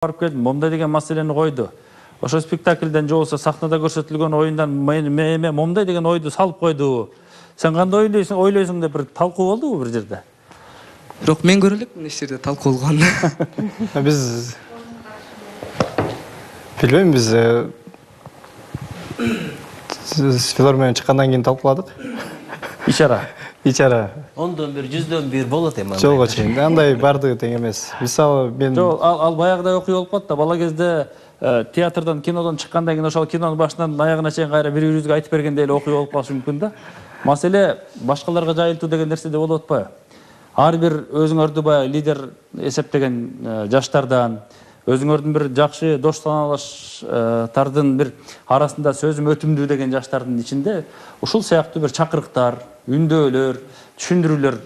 барып келдим, момдай деген маселени койду. Ошо спектакльден же болбосо сахнада көрсөтүлгөн оюндан эме момдай деген ойду салып койду. Сен кандай ойлойсуң деп бир талкуу болдубу бир жерде? Бирок мен көрө элекмин эч жерде талкуу болгонун. Биз билбейм, биз Филор менен чыккандан кийин талкууладык. Ичара. Ичара. Ондон бир, жүздөн бир болот эми. Жолго чейин. Андай бардыгы тең эмес. Мисалы мен Ал баягыдай окуя болуп калат да. Бала кезде театрдан, кинодон чыккандан кийин ошол кинонун башынан аягына чейин кайра бири-бирибизге айтып бергендей эле окуя болуп калышы мүмкүн да. Маселе башкаларга жайылтуу деген нерседе болуп атпайбы? Ар бир өзүңөрдү баягы лидер эсептеген жаштардан, өзүңөрдүн бир жакшы дош саналаштардын бир арасында сөзүм өтүмдүү деген жаштардын ичинде ушул сыяктуу бир чакырыктар, үндөөлөр, түшүндүрүүлөр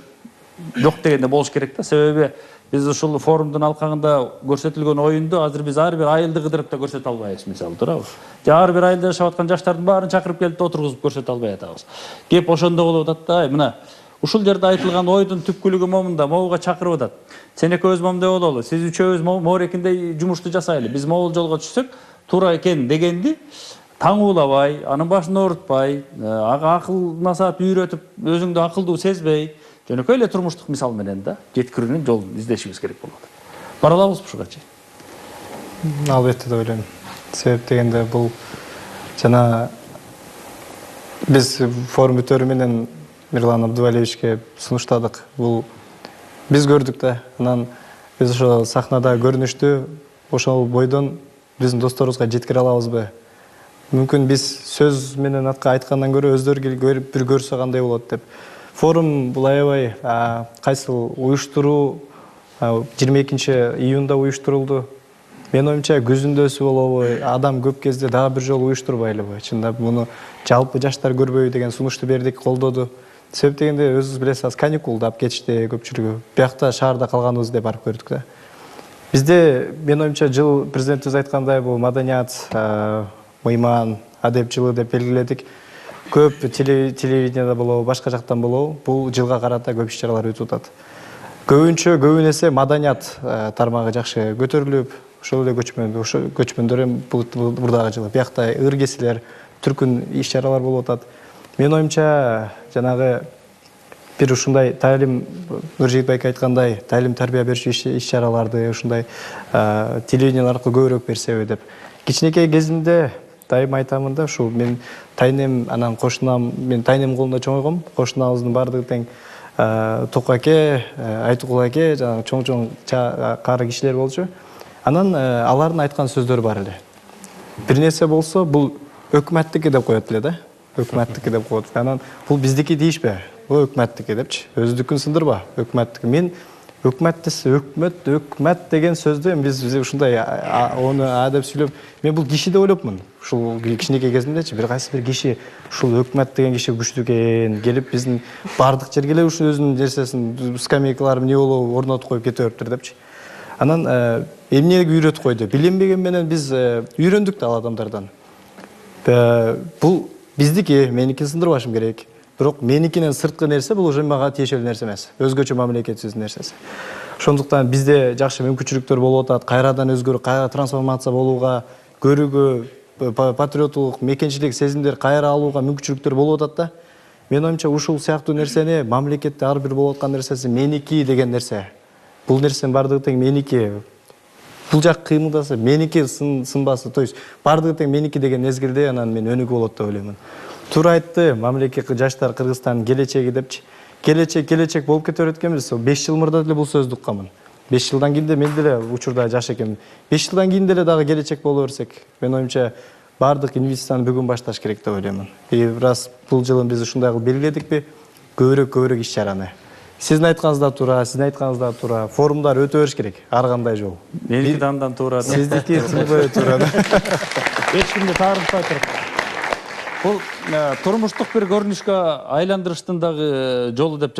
жок дегенде болуш керек да. Себеби биз ушул форумдун алкагында көрсөтүлгөн оюнду азыр биз ар бир айылды кыдырып да көрсөтө албайбыз, мисалы, туурабы? Же ар бир айылда жашап аткан жаштардын баарын чакырып келип отургузуп көрсөтө албай атабыз. Кеп ошондо болуп атат да, мына ушул жерде айтылган ойдун түпкүлүгү момунда, могуга чакырып атат. Сен экөөбүз момундай бололу, сиз үчөөбүз моорекиндей жумушту жасайлы, биз могул жолго түшсөк туура экен дегенди таңуулабай, анын башын оорутпай, ага акыл насаат үйрөтүп, өзүңдү акылдуу сезбей, жөнөкөй эле турмуштук мисал менен да жеткирүүнүн жолун издешибиз керек болот. Бара алабызбы ушуга чейин? Албетте деп ойлойм. Себеп дегенде бул жана биз форум өтөрү менен Мирлан Абдувалиевичке сунуштадык. Бул биз көрдүк да. Анан биз ошо сахнада көрүнүштү ошол бойдон биздин досторубузга жеткире алабызбы? Мүмкүн биз сөз менен айткандан көрө өздөрү бир көрсө кандай болот деп. Форум бул аябай кайсыл уюштуруу 22-июнда уюштурулду. Менин оюмча күзүндөсү болобу, адам көп кезде дагы бир жолу уюштурбайлыбы? Чындап муну жалпы жаштар көрбөйбү деген сунушту бердик, колдоду. Себеп дегенде өзүңүз билесиз, аз каникулдап кетишти көпчүлүгү. Биякта шаарда калганыбызды барып көрдүк да. Бизде менин оюмча жыл президентибиз айткандай бул маданият, мыйман, адеп жылы деп белгиледик. Көп телевиденияда болобу, башка жактан болобу, бул жылга карата көп иш-чаралар өтүп атат. Көбүн эсе маданият тармагы жакшы көтөрүлүп, ошол эле көчмөндөр бурдагы жылы. Биякта ыр-кесилер, түркүн иш-чаралар болуп атат. Менин оюмча жанагы бир ушундай таалим, Нуржигит байке айткандай, таалим тарбия берүүчү иш-чараларды ушундай телевидение аркылуу көбүрөөк берсеби деп. Кичинекей кезимде дайым айтамын да, ушул мен тайнем, анан кошунам, мен тайнем колунда чоңойгом, кошунабыздын баардыгы тең Тока аке, Айтыкул аке, жанагы чоң кары кишилер болчу. Анан алардын айткан сөздөрү бар эле. Бир нерсе болсо, бул өкмөттүкү деп коет эле да. Өкмөттүкү деп коет. Анан бул биздики дейишпи? Бул өкмөттүкү депчи. Өздүкүн сындырба, өкмөттүкү. Мен өкмөт деген сөздү биз ушундай ону деп сүйлөп, мен бул киши деп ойлопмун. Ушул кичинекей кезимдечи бир кайсы бир киши ушул өкмөт деген киши күчтүү экен, келип биздин бардык жерге эле ушул өзүнүн нерсесин, скамейкалар эмне болобу орнотуп коюп кете бериптир депчи. Анан эмнеге үйрөтүп койду? Билинбеген менен биз үйрөндүк да ал адамдардан. Бул биздики, меники сындырбашым керек. Бирок меникинен сырткы нерсе бул уже мага тиешелүү нерсе эмес. Өзгөчө мамлекетсиз нерсеси. Ошондуктан бизде жакшы мүмкүнчүлүктөр болуп атат. Кайрадан өзгөрүп, кайра трансформация болууга, көрүүгө, патриоттук, мекенчилик сезимдер кайра алууга мүмкүнчүлүктөр болуп атат да. Менин оюмча ушул сыяктуу нерсени мамлекетте ар бир болуп аткан нерсеси меники деген нерсе. Бул нерсенин бардыгы тең меники. Бул жак кыймылдаса меники сынбасы, то есть бардыгы тең меники деген мезгилде анан мен өнүгүү болот деп ойлоймун. Туура айтты, мамлекет жаштар Кыргызстандын келечеги депчи. Келечек болуп кете берет экенбиз. 5 жыл мурда деле бул сөздү укканмын. 5 жылдан кийин мен деле учурда жаш экенмин. 5 жылдан кийин деле дагы келечек боло берсек, менин оюмча бардык инвестицияны бүгүн башташ керек деп ойлоймун. Раз бул жылын биз ушундай кылып белгиледикпи, көбүрөөк иш-чараны. Сиздин айтканыңыз да туура, сиздин айтканыңыз да туура. Форумдар өтө бериш керек, ар кандай жол. Меники да андан туура. Сиздики тынбай туура. Эч кимди таарынтпай туруп. Бул турмуштук бир көрүнүшкө айландырыштын дагы жолу деп